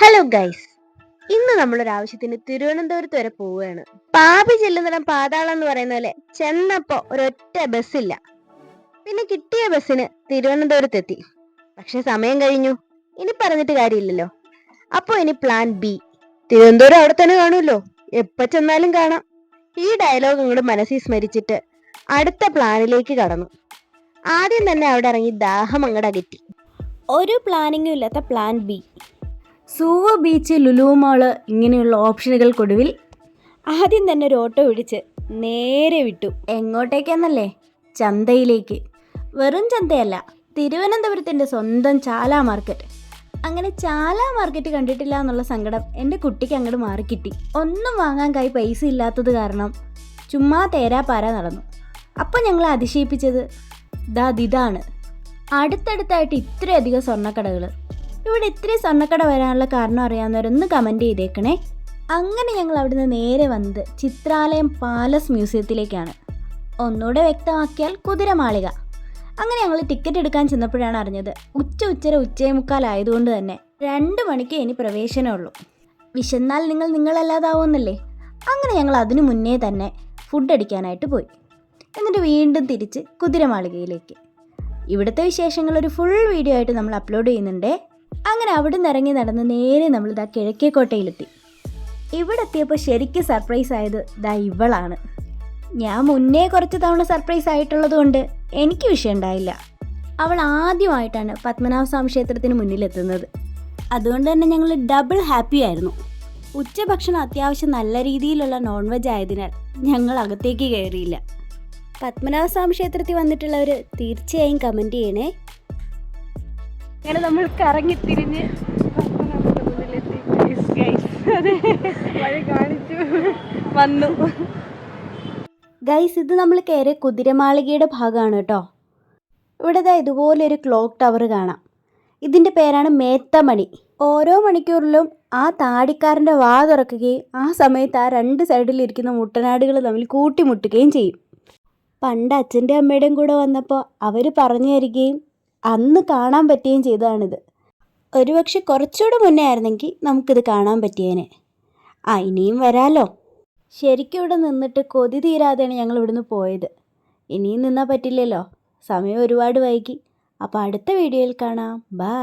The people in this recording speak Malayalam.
ഹലോ ഗൈസ്, ഇന്ന് നമ്മളൊരു ആവശ്യത്തിന് തിരുവനന്തപുരത്ത് വരെ പോവുകയാണ്. പാപി ചെല്ലുന്നിടം പാതാളം എന്ന് പറയുന്ന പോലെ ചെന്നപ്പോ ഒരൊറ്റ ബസ്സില്ല. പിന്നെ കിട്ടിയ ബസ്സിന് തിരുവനന്തപുരത്ത് എത്തി. പക്ഷെ സമയം കഴിഞ്ഞു, ഇനി പറഞ്ഞിട്ട് കാര്യമില്ലല്ലോ. അപ്പൊ ഇനി പ്ലാൻ ബി. തിരുവനന്തപുരം അവിടെ തന്നെ കാണുമല്ലോ, എപ്പ ചെന്നാലും കാണാം. ഈ ഡയലോഗ് അങ്ങോട്ട് മനസ്സിൽ സ്മരിച്ചിട്ട് അടുത്ത പ്ലാനിലേക്ക് കടന്നു. ആദ്യം തന്നെ അവിടെ ഇറങ്ങി ദാഹം അങ്ങോട്ട് അകറ്റി. ഒരു പ്ലാനിങ്ങും ഇല്ലാത്ത പ്ലാൻ ബി. സൂവ ബീച്ച്, ലുലു മാള് ഇങ്ങനെയുള്ള ഓപ്ഷനുകൾക്കൊടുവിൽ ആദ്യം തന്നെ ഒരു ഓട്ടോ പിടിച്ച് നേരെ വിട്ടു. എങ്ങോട്ടേക്കെന്നല്ലേ? ചന്തയിലേക്ക്. വെറും ചന്തയല്ല, തിരുവനന്തപുരത്തിൻ്റെ സ്വന്തം ചാല മാർക്കറ്റ്. അങ്ങനെ ചാല മാർക്കറ്റ് കണ്ടിട്ടില്ല എന്നുള്ള സങ്കടം എൻ്റെ കുട്ടിക്ക് അങ്ങോട്ട് മാറിക്കിട്ടി. ഒന്നും വാങ്ങാൻ പൈസ ഇല്ലാത്തത് കാരണം ചുമ്മാ തേരാപ്പാര നടന്നു. അപ്പോൾ ഞങ്ങൾ അതിശയിപ്പിച്ചത് ഇതാണ്. അടുത്തടുത്തായിട്ട് ഇത്രയധികം സ്വർണ്ണക്കടകൾ. ഇവിടെ ഇത്രയും സ്വർണ്ണക്കട വരാനുള്ള കാരണം അറിയാവുന്നവരൊന്ന് കമൻറ്റ് ചെയ്തേക്കണേ. അങ്ങനെ ഞങ്ങൾ അവിടുന്ന് നേരെ വന്നത് ചിത്രാലയം പാലസ് മ്യൂസിയത്തിലേക്കാണ്. ഒന്നുകൂടെ വ്യക്തമാക്കിയാൽ കുതിരമാളിക. അങ്ങനെ ഞങ്ങൾ ടിക്കറ്റ് എടുക്കാൻ ചെന്നപ്പോഴാണ് അറിഞ്ഞത് ഉച്ചേമുക്കാലായതുകൊണ്ട് തന്നെ 2 മണിക്ക് ഇനി പ്രവേശനമുള്ളൂ. വിശന്നാൽ നിങ്ങളല്ലാതാവുമെന്നല്ലേ. അങ്ങനെ ഞങ്ങൾ അതിനു മുന്നേ തന്നെ ഫുഡ് അടിക്കാനായിട്ട് പോയി. എന്നിട്ട് വീണ്ടും തിരിച്ച് കുതിരമാളികയിലേക്ക്. ഇവിടുത്തെ വിശേഷങ്ങൾ ഒരു ഫുൾ വീഡിയോ ആയിട്ട് നമ്മൾ അപ്ലോഡ് ചെയ്യുന്നുണ്ട്. അങ്ങനെ അവിടെ നിന്ന് ഇറങ്ങി നടന്ന് നേരെ നമ്മളിതാ കിഴക്കേക്കോട്ടയിലെത്തി. ഇവിടെ എത്തിയപ്പോൾ ശരിക്കും സർപ്രൈസ് ആയത് ഇവളാണ്. ഞാൻ മുന്നേ കുറച്ച് തവണ സർപ്രൈസ് ആയിട്ടുള്ളത് കൊണ്ട് എനിക്ക് വിഷയം ഉണ്ടായില്ല. അവൾ ആദ്യമായിട്ടാണ് പത്മനാഭസ്വാമി ക്ഷേത്രത്തിന് മുന്നിലെത്തുന്നത്. അതുകൊണ്ട് തന്നെ ഞങ്ങൾ ഡബിൾ ഹാപ്പി ആയിരുന്നു. ഉച്ചഭക്ഷണം അത്യാവശ്യം നല്ല രീതിയിലുള്ള നോൺ വെജ് ആയതിനാൽ ഞങ്ങൾ അകത്തേക്ക് കയറിയില്ല. പത്മനാഭസ്വാമി ക്ഷേത്രത്തിൽ വന്നിട്ടുള്ളവർ തീർച്ചയായും കമൻറ്റ് ചെയ്യണേ. അങ്ങനെ നമ്മൾ കറങ്ങിത്തിരിഞ്ഞ് വന്നു. ഗൈസ്, ഇത് നമ്മൾ കയറിയ കുതിരമാളികയുടെ ഭാഗമാണ് കേട്ടോ. ഇവിടെ ഇതുപോലൊരു ക്ലോക്ക് ടവർ കാണാം. ഇതിൻ്റെ പേരാണ് മേത്തമണി. ഓരോ മണിക്കൂറിലും ആ താടിക്കാരൻ്റെ വാ തുറക്കുകയും ആ സമയത്ത് ആ 2 സൈഡിലിരിക്കുന്ന മുട്ടനാടുകൾ തമ്മിൽ കൂട്ടിമുട്ടുകയും ചെയ്യും. പണ്ട് അച്ഛൻ്റെ അമ്മയുടെയും കൂടെ വന്നപ്പോൾ അവർ പറഞ്ഞു തരികയും അന്ന് കാണാൻ പറ്റുകയും ചെയ്തതാണിത്. ഒരുപക്ഷെ കുറച്ചുകൂടെ മുന്നേ ആയിരുന്നെങ്കിൽ നമുക്കിത് കാണാൻ പറ്റിയേനെ. ഇനിയും വരാമല്ലോ. ശരിക്കും ഇവിടെ നിന്നിട്ട് കൊതി തീരാതെയാണ് ഞങ്ങൾ ഇവിടുന്ന് പോയത്. ഇനിയും നിന്നാൽ പറ്റില്ലല്ലോ, സമയം ഒരുപാട് വൈകി. അപ്പോൾ അടുത്ത വീഡിയോയിൽ കാണാം. ബൈ.